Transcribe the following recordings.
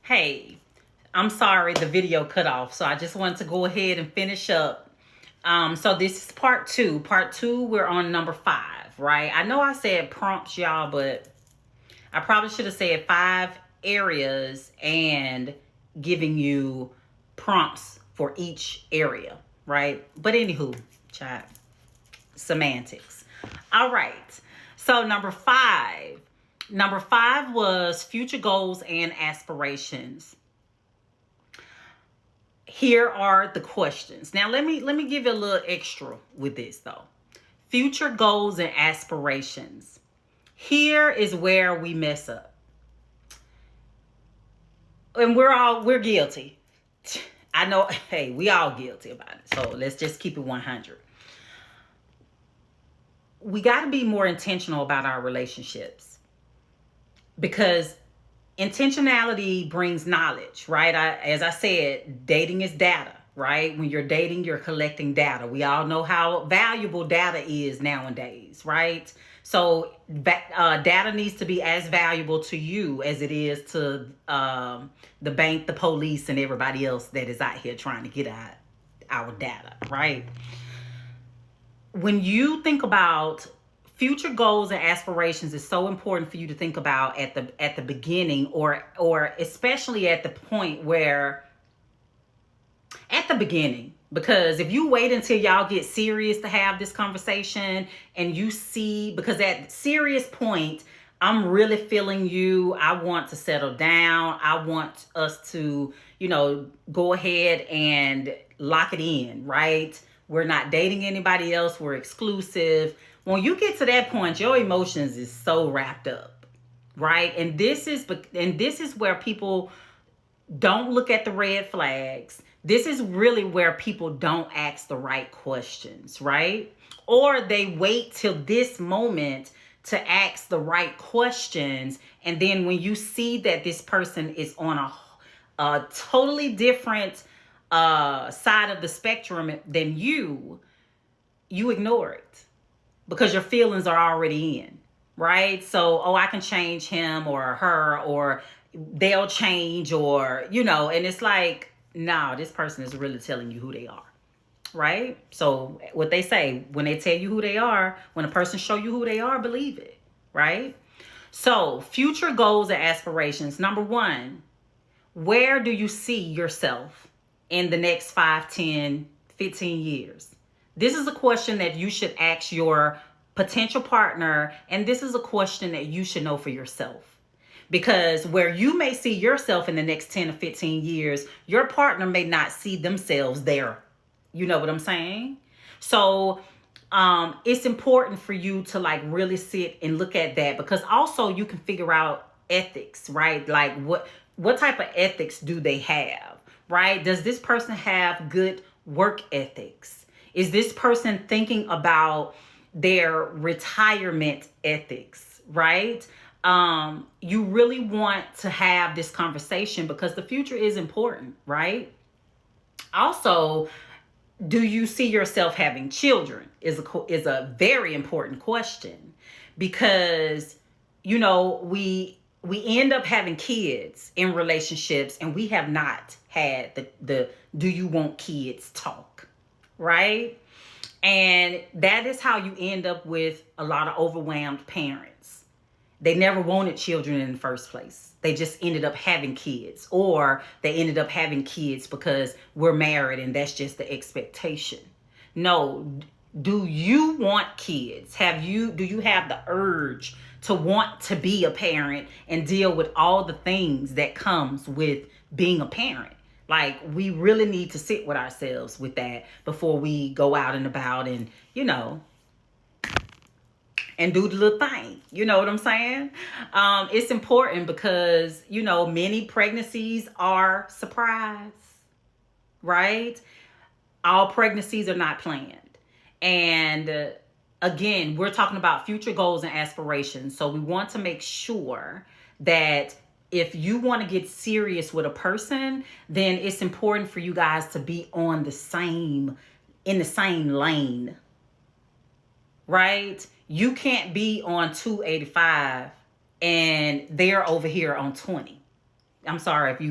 Hey, I'm sorry the video cut off, so I just wanted to go ahead and finish up. So this is part two. Part two, we're on number 5, right? I know I said prompts, y'all, but I probably should have said 5 areas and giving you prompts for each area, right? But anywho, chat semantics. All right. So number five was future goals and aspirations. Here are the questions. Now let me give you a little extra with this though. Future goals and aspirations. Here is where we mess up. And we're guilty. I know, hey, we all guilty about it. So let's just keep it 100. We got to be more intentional about our relationships because intentionality brings knowledge, right? As I said, dating is data, right? When you're dating, you're collecting data. We all know how valuable data is nowadays, right? So data needs to be as valuable to you as it is to the bank, the police, and everybody else that is out here trying to get at our data, right? When you think about future goals and aspirations, is so important for you to think about at the beginning, or especially at the point where at the beginning, because if you wait until y'all get serious to have this conversation and you see, because at serious point, I'm really feeling you, I want to settle down, I want us to, go ahead and lock it in, right? We're not dating anybody else, we're exclusive. When you get to that point, your emotions is so wrapped up, right? And this is where people don't look at the red flags. This is really where people don't ask the right questions, right? Or they wait till this moment to ask the right questions. And then when you see that this person is on a totally different side of the spectrum than you ignore it because your feelings are already in, right? So, I can change him or her, or they'll change, or, and it's like, no, this person is really telling you who they are, right? So what they say, when they tell you who they are, when a person show you who they are, believe it, right? So future goals and aspirations. Number 1, where do you see yourself in the next 5, 10, 15 years? This is a question that you should ask your potential partner, and this is a question that you should know for yourself. Because where you may see yourself in the next 10 or 15 years, your partner may not see themselves there. You know what I'm saying? So it's important for you to really sit and look at that, because also you can figure out ethics, right? Like what type of ethics do they have, right? Does this person have good work ethics? Is this person thinking about their retirement ethics, right? You really want to have this conversation because the future is important, right? Also, do you see yourself having children is a very important question, because we end up having kids in relationships and we have not had the do you want kids talk, right? And that is how you end up with a lot of overwhelmed parents. They never wanted children in the first place. They just ended up having kids, or they ended up having kids because we're married and that's just the expectation. No, do you want kids? Do you have the urge to want to be a parent and deal with all the things that comes with being a parent? Like, we really need to sit with ourselves with that before we go out and about and, and do the little thing. You know what I'm saying? It's important because, many pregnancies are surprise, right? All pregnancies are not planned. And again, we're talking about future goals and aspirations. So we want to make sure that if you want to get serious with a person, then it's important for you guys to be in the same lane, right? You can't be on 285 and they're over here on 20. I'm sorry if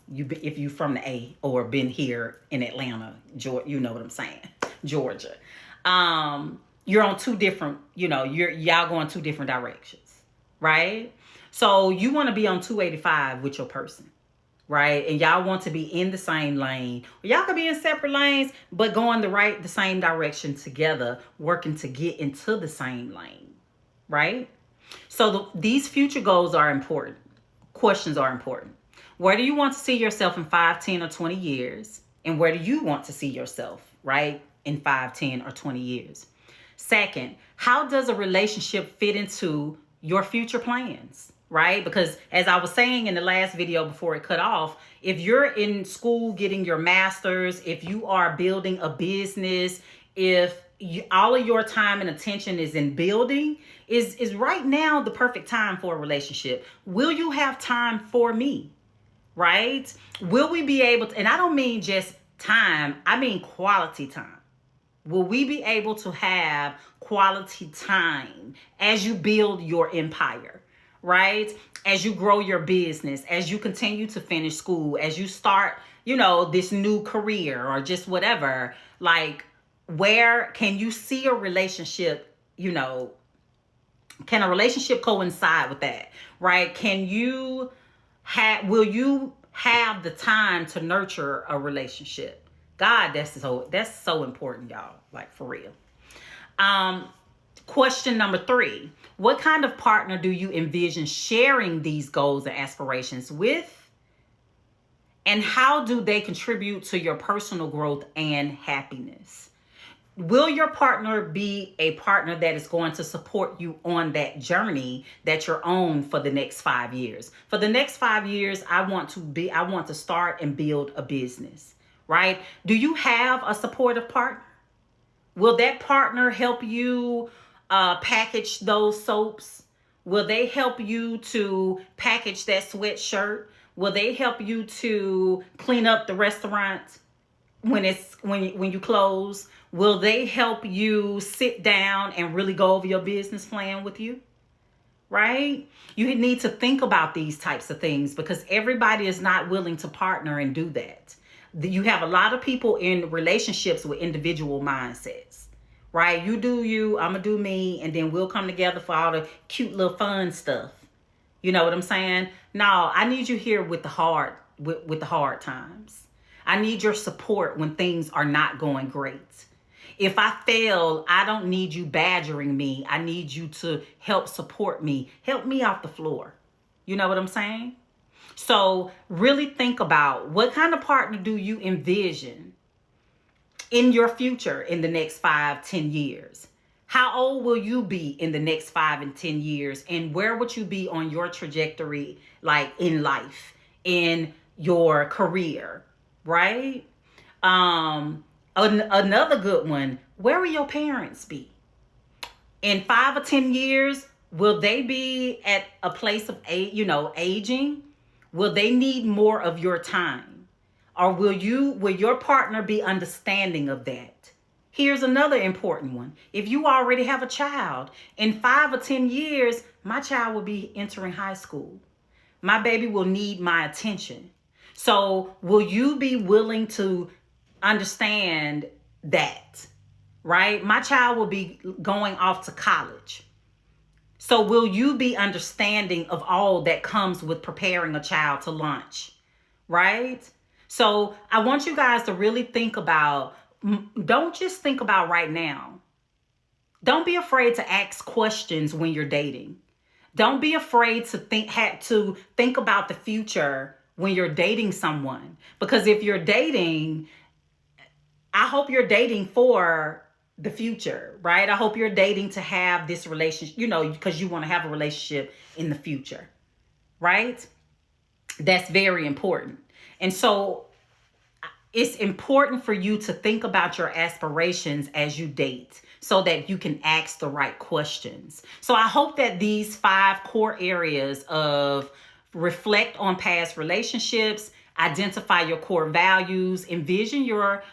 if you from the A or been here in Atlanta, Georgia, you know what I'm saying, Georgia. You're on two different, y'all going two different directions, right? So you want to be on 285 with your person, right? And y'all want to be in the same lane. Y'all could be in separate lanes, but going the same direction together, working to get into the same lane, right? So these future goals are important. Questions are important. Where do you want to see yourself in 5, 10, or 20 years? And where do you want to see yourself, right, in 5, 10, or 20 years? Second, how does a relationship fit into your future plans, right? Because as I was saying in the last video before it cut off, if you're in school getting your master's, if you are building a business, if all of your time and attention is in building, is right now the perfect time for a relationship. Will you have time for me, right? Will we be able to, and I don't mean just time, I mean quality time. Will we be able to have quality time as you build your empire, right? As you grow your business, as you continue to finish school, as you start, this new career or just whatever, like, where can you see a relationship, can a relationship coincide with that, right? Will you have the time to nurture a relationship? God, that's so important, y'all, like for real. Question number 3, what kind of partner do you envision sharing these goals and aspirations with? And how do they contribute to your personal growth and happiness? Will your partner be a partner that is going to support you on that journey that you're on for the next 5 years? For the next 5 years, I want to start and build a business, right? Do you have a supportive partner? Will that partner help you package those soaps? Will they help you to package that sweatshirt? Will they help you to clean up the restaurant when you close? Will they help you sit down and really go over your business plan with you? Right? You need to think about these types of things because everybody is not willing to partner and do that. You have a lot of people in relationships with individual mindsets, right? You do you, I'm gonna do me, and then we'll come together for all the cute little fun stuff. You know what I'm saying? No, I need you here with the hard times. I need your support when things are not going great. If I fail, I don't need you badgering me. I need you to help support me. Help me off the floor. You know what I'm saying? So really think about what kind of partner do you envision in your future in the next 5, 10 years? How old will you be in the next 5 and 10 years? And where would you be on your trajectory, like in life, in your career, right? Another good one, where will your parents be? In 5 or 10 years, will they be at a place of aging? Will they need more of your time? Or will your partner be understanding of that? Here's another important one. If you already have a child, in 5 or 10 years, my child will be entering high school. My baby will need my attention. So will you be willing to understand that, right? My child will be going off to college. So will you be understanding of all that comes with preparing a child to launch, right? So I want you guys to really think about, don't just think about right now. Don't be afraid to ask questions when you're dating. Don't be afraid to think about the future when you're dating someone. Because if you're dating, I hope you're dating for the future, right? I hope you're dating to have this relationship, because you want to have a relationship in the future, right? That's very important. And so it's important for you to think about your aspirations as you date so that you can ask the right questions. So I hope that these 5 core areas of reflect on past relationships, identify your core values, envision your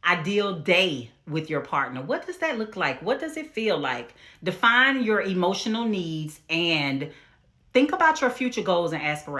ideal day with your partner. What does that look like? What does it feel like? Define your emotional needs and think about your future goals and aspirations.